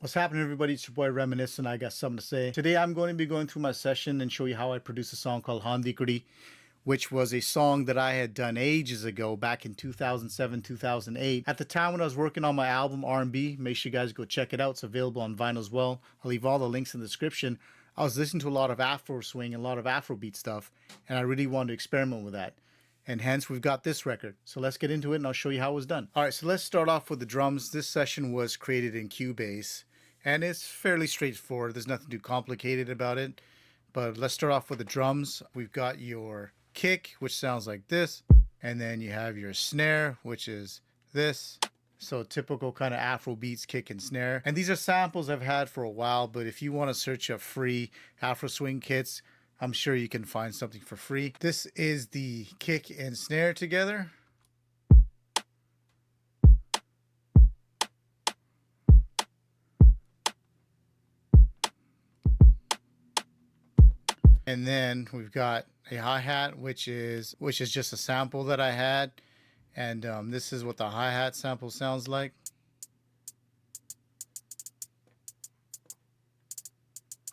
What's happening, everybody? It's your boy Reminisce, and I got something to say. Today I'm going to be going through my session and show you how I produced a song called Haan Di Kuri, which was a song that I had done ages ago, back in 2007, 2008. At the time when I was working on my album R&B, make sure you guys go check it out. It's available on vinyl as well. I'll leave all the links in the description. I was listening to a lot of Afro Swing and a lot of Afrobeat stuff, and I really wanted to experiment with that. And hence we've got this record. So let's get into it and I'll show you how it was done. All right, so let's start off with the drums. This session was created in Cubase. And it's fairly straightforward. There's nothing too complicated about it. But let's start off with the drums. We've got your kick, which sounds like this. And then you have your snare, which is this. So typical kind of Afro beats, kick and snare. And these are samples I've had for a while. But if you want to search up free Afro Swing kits, I'm sure you can find something for free. This is the kick and snare together. And then we've got a hi-hat, which is just a sample that I had. And this is what the hi-hat sample sounds like.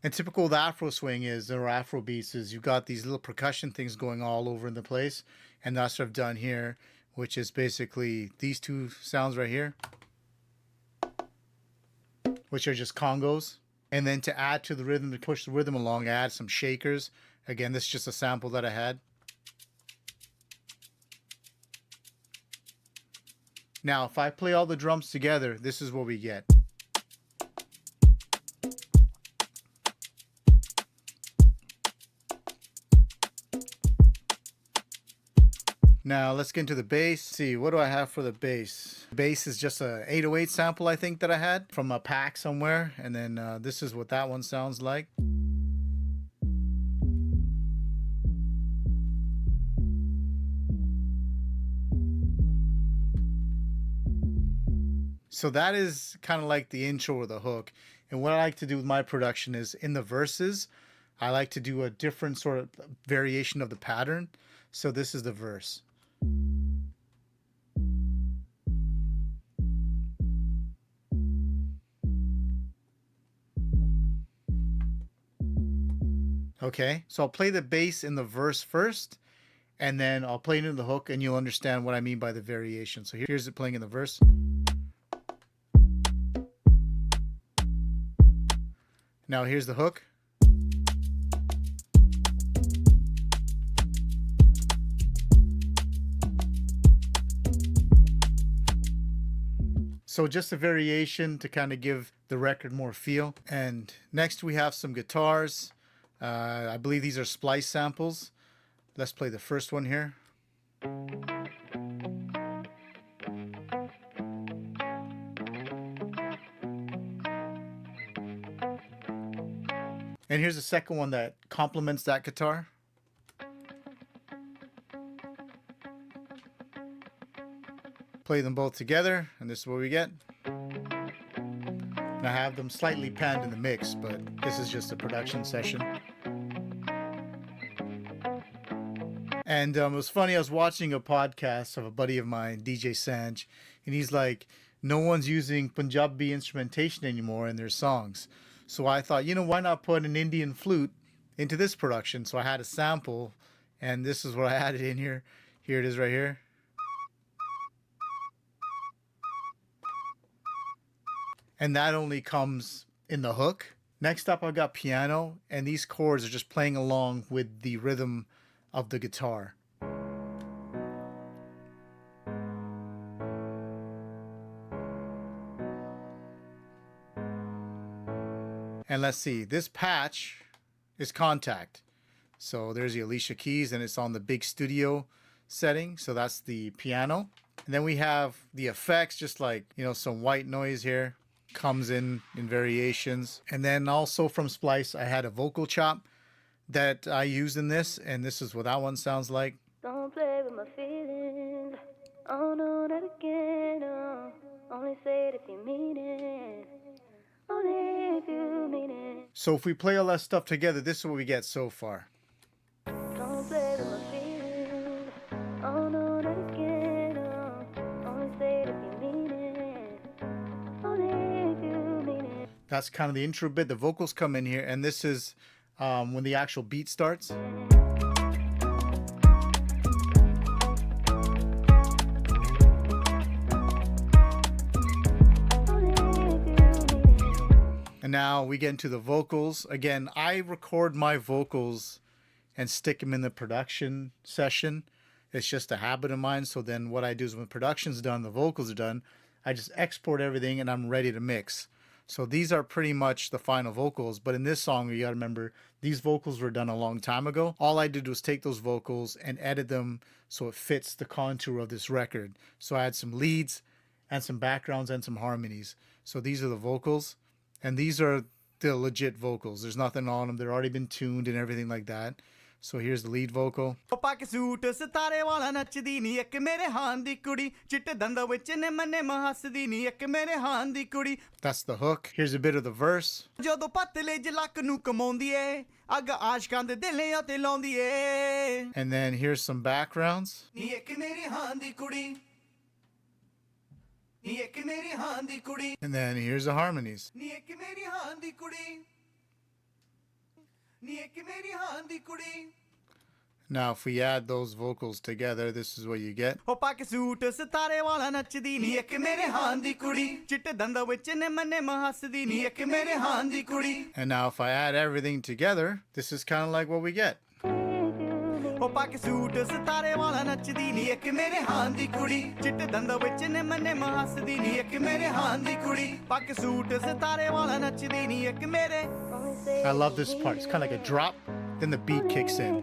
And typical of the Afro Swing is, or Afro beats, is you've got these little percussion things going all over in the place. And that's what I've done here, which is basically these two sounds right here, which are just congos. And then to add to the rhythm, to push the rhythm along, I add some shakers. Again, this is just a sample that I had. Now, if I play all the drums together, this is what we get. Now let's get into the bass. See, what do I have for the bass? The bass is just a 808 sample, I think, that I had from a pack somewhere. And then this is what that one sounds like. So that is kind of like the intro or the hook. And what I like to do with my production is in the verses, I like to do a different sort of variation of the pattern. So this is the verse. Okay, so I'll play the bass in the verse first, and then I'll play it in the hook, and you'll understand what I mean by the variation. So here's it playing in the verse. Now here's the hook. So just a variation to kind of give the record more feel. And next we have some guitars. I believe these are splice samples. Let's play the first one here. And here's the second one that complements that guitar. Play them both together, and this is what we get. And I have them slightly panned in the mix, but this is just a production session. And it was funny, I was watching a podcast of a buddy of mine, DJ Dosanjh, and he's like, no one's using Punjabi instrumentation anymore in their songs. So I thought, you know, why not put an Indian flute into this production? So I had a sample, and this is what I added in here. Here it is right here. And that only comes in the hook. Next up, I've got piano, and these chords are just playing along with the rhythm of the guitar. And let's see, this patch is contact. So there's the Alicia keys, and it's on the big studio setting. So that's the piano. And then we have the effects, just like, you know, some white noise here. Comes in variations. And then also from Splice, I had a vocal chop that I used in this, and this is what that one sounds like. Don't play with my feelings. Oh no, not again. Oh, only say it if you mean it. Only if you mean it. So if we play all that stuff together, this is what we get so far. Don't play with my feelings. Oh no, not again. Oh, only say it if you mean it. Only if you mean it. That's kind of the intro bit. The vocals come in here, and this is when the actual beat starts. And now we get into the vocals. Again, I record my vocals and stick them in the production session. It's just a habit of mine. So then what I do is when production's done, the vocals are done, I just export everything and I'm ready to mix. So these are pretty much the final vocals. But in this song, you gotta remember, these vocals were done a long time ago. All I did was take those vocals and edit them so it fits the contour of this record. So I had some leads and some backgrounds and some harmonies. So these are the vocals. And these are the legit vocals. There's nothing on them. They're already been tuned and everything like that. So here's the lead vocal. That's the hook. Here's a bit of the verse. And then here's some backgrounds. And then here's the harmonies. Now if we add those vocals together, this is what you get. And now if I add everything together, this is kind of like what we get. That's I love this part. It's kind of like a drop, then the beat kicks in.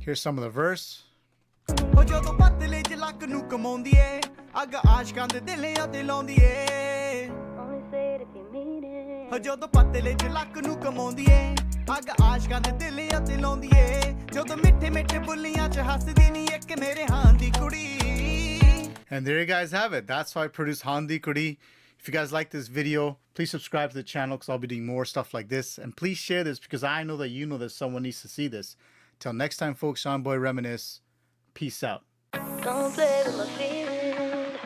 Here's some of the verse. And there you guys have it. That's how I produce Haan Di Kuri. If you guys like this video, please subscribe to the channel because I'll be doing more stuff like this. And please share this because I know that you know that someone needs to see this. Till next time, folks, Sean Boy Reminisce. Peace out. Don't play with my feelings.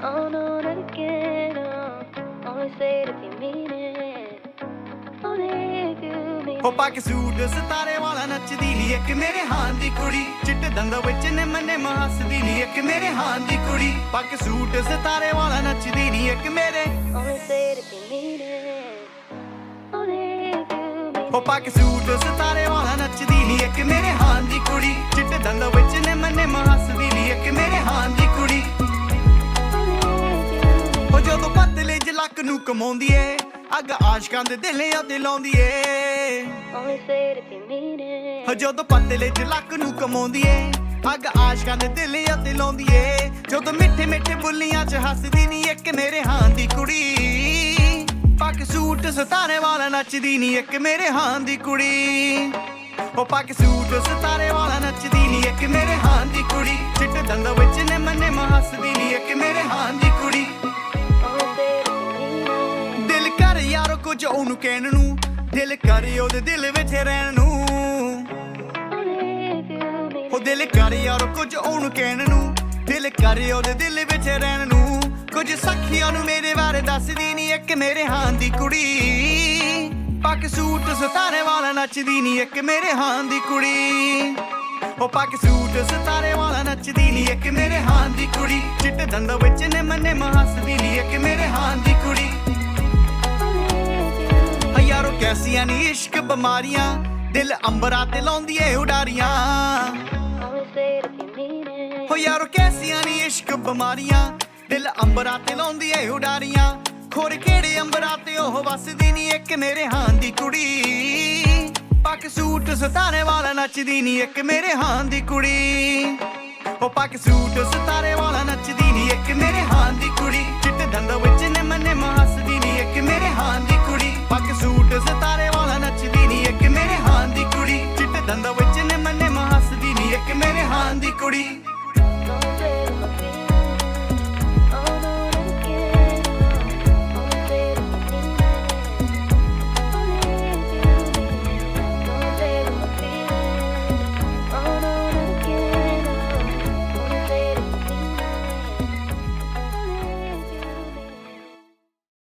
Oh no, not again. Only say it if you mean it. Only if you mean it. ਪਾ ਕੇ suit ਸਿਤਾਰੇ ਵਾਲਾ ਨੱਚਦੀ ਨੀ ਇੱਕ ਮੇਰੇ ਹਾਨ ਦੀ ਕੁੜੀ ਚਿੱਟੇ ਦੰਦਾਂ ਵਿੱਚ ਨਿੰਮ ਹੱਸਦੀ ਨੀ ਇੱਕ ਮੇਰੇ ਹਾਨ ਦੀ ਕੁੜੀ ਪਾ ਕੇ ਸੂਟ ਸਿਤਾਰੇ ਵਾਲਾ ਨੱਚਦੀ ਨੀ ਇੱਕ ਮੇਰੇ Only say it if you mean it. Only if you mean it. ਪਾ ਕੇ ਸੂਟ ਸਿਤਾਰੇ ਵਾਲਾ ਨੱਚਦੀ ਨੀ ਇੱਕ ਮੇਰੇ ਹਾਨ ਦੀ ਕੁੜੀ ਚਿੱਟੇ ਦੰਦਾਂ ਵਿੱਚ ਨਿੰਮ ਹੱਸਦੀ ਨੀ ਇੱਕ ਮੇਰੇ ਹਾਨ ਦੀ ਕੁੜੀ ਉਹ ਜਦੋਂ ਪਤਲੇ ਜਲਕ ਨੂੰ ਕਮਾਉਂਦੀ ਏ ਅੱਗ ਆਸ਼ਕਾਂ ਦੇ ਦਿਲਾਂ ਤੇ ਲਾਉਂਦੀ ਏ Only say it if you mean it. ਜਦੋਂ ਪਤਲੇ ਜਲਕ ਨੂੰ ਕਮਾਉਂਦੀ ਏ ਅੱਗ ਆਸ਼ਕਾਂ ਦੇ ਦਿਲਾਂ ਤੇ ਲਾਉਂਦੀ ਏ ਜਦੋਂ ਮਿੱਠੇ ਮਿੱਠੇ ਬੁੱਲੀਆਂ 'ਚ ਹੱਸਦੀ ਨੀ ਇੱਕ ਮੇਰੇ ਹਾਨ ਦੀ ਕੁੜੀ ਪਾ ਕੇ ਸੂਟ ਸਿਤਾਰੇ ਵਾਲਾ ਨੱਚਦੀ ਨੀ ਇੱਕ ਮੇਰੇ ਹਾਨ ਦੀ ਕੁੜੀ ਉਹ ਪਾ ਕੇ ਸੂਟ ਸਿਤਾਰੇ ਵਾਲਾ ਨੱਚਦੀ ਨੀ ਇੱਕ ਮੇਰੇ ਹਾਨ ਦੀ ਕੁੜੀ ਚਿੱਟੇ ਦੰਦਾਂ ਵਿੱਚ ਨਿੰਮ ਹੱਸਦੀ ਨੀ ਇੱਕ ਮੇਰੇ ਹਾਨ ਦੀ ਕੁੜੀ Only say it if you mean it. ਦਿਲ ਕਰ ਯਾਰੋ ਕੁਝ ਉਹਨੂੰ ਕਹਿਣ ਨੂੰ ਦਿਲ ਕਰ ਉਹਦੇ ਦਿਲ ਵਿੱਚ ਰਹਿਣ ਨੂੰ Only if you mean it. ਉਹ ਦਿਲ ਕਰ ਯਾਰੋ ਕੁਝ ਉਹਨੂੰ ਕਹਿਣ ਨੂੰ ਦਿਲ ਕਰ ਉਹਦੇ ਦਿਲ ਵਿੱਚ ਰਹਿਣ ਨੂੰ ਕੁਝ ਸਖੀਆਂ ਨੂੰ ਮੇਰੇ ਬਾਰੇ ਦੱਸਦੀ ਨੀ ਇੱਕ ਮੇਰੇ ਹਾਨ ਦੀ ਕੁੜੀ ਪਾ ਕੇ ਸੂਟ ਸਿਤਾਰੇ ਵਾਲਾ ਨੱਚਦੀ ਨੀ ਇੱਕ ਮੇਰੇ ਹਾਨ ਦੀ ਕੁੜੀ ਉਹ ਪਾ ਕੇ ਸੂਟ ਸਿਤਾਰੇ ਵਾਲਾ ਨੱਚਦੀ ਨੀ ਇੱਕ ਮੇਰੇ ਹਾਨ ਦੀ ਕੁੜੀ ਚਿੱਟੇ ਦੰਦਾਂ ਵਿੱਚ ਨਿੰਮ ਹੱਸਦੀ ਨੀ ਇੱਕ ਮੇਰੇ ਹਾਨ ਦੀ ਕੁੜੀ ਯਾਰੋ ਕੈਸੀਆਂ ਨੀ ਇਸ਼ਕ ਬਿਮਾਰੀਆਂ ਦਿਲ ਅੰਬਰਾਂ ਤੇ ਲਾਉਂਦੀ ਏ ਉਡਾਰੀਆਂ Only say it if you mean it. ਹੋ ਯਾਰੋ ਕੈਸੀਆਂ ਨੀ ਇਸ਼ਕ ਬਿਮਾਰੀਆਂ ਦਿਲ ਅੰਬਰਾਂ ਤੇ ਲਾਉਂਦੀ ਏ ਉਡਾਰੀਆਂ ਖੋਰ ਕਿਹੜੇ ਅੰਬਰਾਂ ਤੇ ਉਹ ਵਸਦੀ ਨੀ ਇੱਕ ਮੇਰੇ ਹਾਨ ਦੀ ਕੁੜੀ ਪਾ ਕੇ ਸੂਟ ਸਿਤਾਰੇ ਵਾਲਾ ਨੱਚਦੀ ਨੀ ਇੱਕ ਮੇਰੇ ਹਾਨ ਦੀ ਕੁੜੀ ਉਹ ਪਾ ਕੇ ਸੂਟ ਸਿਤਾਰੇ ਵਾਲਾ ਨੱਚਦੀ ਨੀ ਇੱਕ ਮੇਰੇ ਹਾਨ ਦੀ ਕੁੜੀ ਚਿੱਟੇ ਦੰਦਾਂ ਵਿੱਚ ਨਿੰਮ ਹੱਸਦੀ ਨੀ ਇੱਕ ਮੇਰੇ ਹਾਨ ਦੀ ਕੁੜੀ ਪਾ ਕੇ ਸੂਟ ਸਿਤਾਰੇ ਵਾਲਾ ਨੱਚਦੀ ਨੀ ਇੱਕ ਮੇਰੇ ਹਾਨ ਦੀ ਕੁੜੀ ਚਿੱਟੇ ਦੰਦਾਂ ਵਿੱਚ ਨਿੰਮ ਹੱਸਦੀ ਨੀ ਇੱਕ ਮੇਰੇ ਹਾਨ ਦੀ ਕੁੜੀ